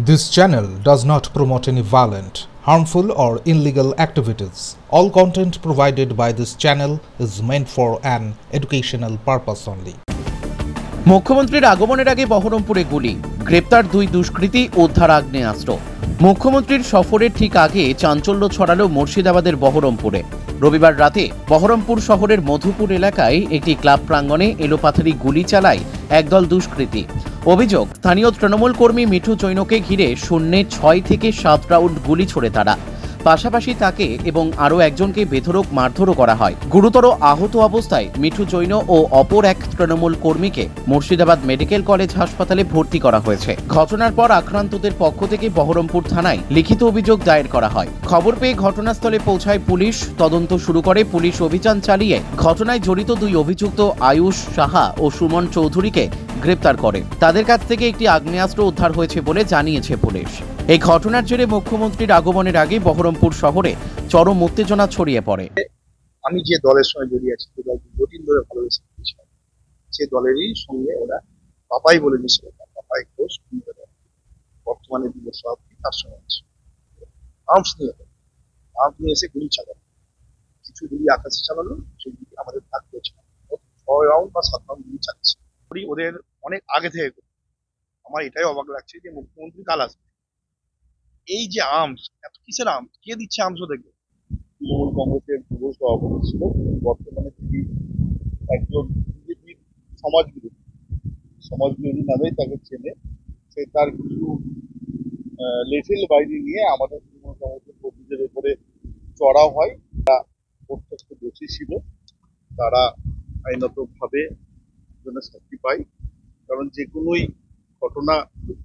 This channel does not promote any violent, harmful, or illegal activities. All content provided by this channel is meant for an educational purpose only. মুখ্যমন্ত্রীর আগমনের আগে বহরমপুরে গুলি, গ্রেপ্তার দুই দুষ্কৃতী, উদ্ধার আগ্নেয়াস্ত্র। মুখ্যমন্ত্রীর সফরের ঠিক আগে চাঞ্চল্য ছড়ালো মুর্শিদাবাদের বহরমপুরে। রবিবার রাতে বহরমপুর শহরের মধুপুর এলাকায় একটি ক্লাব প্রাঙ্গণে এলোপাথারি গুলি চালায় একদল দুষ্কৃতী। অভিযোগ, স্থানীয় তৃণমূল কর্মী মিঠু জৈনকে ঘিরে শূন্যে 6 থেকে 7 রাউন্ড গুলি ছোড়ে তারা। পাশাপাশি তাকে এবং আরও একজনকে বেধড়ক মারধরও করা হয়। গুরুতর আহত অবস্থায় মিঠু জৈন ও অপর এক তৃণমূল কর্মীকে মুর্শিদাবাদ মেডিকেল কলেজ হাসপাতালে ভর্তি করা হয়েছে। ঘটনার পর আক্রান্তদের পক্ষ থেকে বহরমপুর থানায় লিখিত অভিযোগ দায়ের করা হয়। খবর পেয়ে ঘটনাস্থলে পৌঁছায় পুলিশ। তদন্ত শুরু করে পুলিশ অভিযান চালিয়ে ঘটনায় জড়িত দুই অভিযুক্ত আয়ুষ সাহা ও সুমন চৌধুরীকে গ্রেপ্তার করে। তাদের কাছ থেকে একটি আগ্নেয়াস্ত্র উদ্ধার হয়েছে বলে জানিয়েছে পুলিশ। এই ঘটনার জেরে মুখ্যমন্ত্রীর আগমনের আগে বহরমপুর শহরে চরম উত্তেজনা ছড়িয়ে পড়ে। আমি যে দলের সঙ্গে জড়িয়ে আছি, যে দল দীর্ঘদিন ধরে ভালোবেসে সে দলেরই সঙ্গে ওরা পাপাই বলে নিছিল, পাপাই ঘোষ বর্তমানে দিবস সভাপতি, তার সঙ্গে আছে আর্মস নিয়ে এসে গুলি চালানো, কিছু গুলি আকাশে চালানো, সেই গুলি আমাদের থাকতে 6 রাউন্ড বা 7 রাউন্ড গুলি চালাচ্ছে। ওদের অনেক আগে থেকে। আমার এটাই অবাক লাগছে যে মুখ্যমন্ত্রী কাল আসবে, এই যে আর্মস, এত কিসের আর্মস, কে দিচ্ছে আর্মস ওদেরকে? তৃণমূল কংগ্রেসের যুব সভাপতি ছিল, বর্তমানে তিনি একজন বিজেপির সমাজবিরোধী নামেই তাকে চেনে। সে তার কিছু লেভেল বাইরে নিয়ে আমাদের তৃণমূল কংগ্রেসের কর্মীদের উপরে চড়াও হয়। তারা প্রত্যক্ষ দোষী ছিল, তারা আইনত ভাবে শাস্তি পায়। কারণ যে কোনোই ঘটনা খুব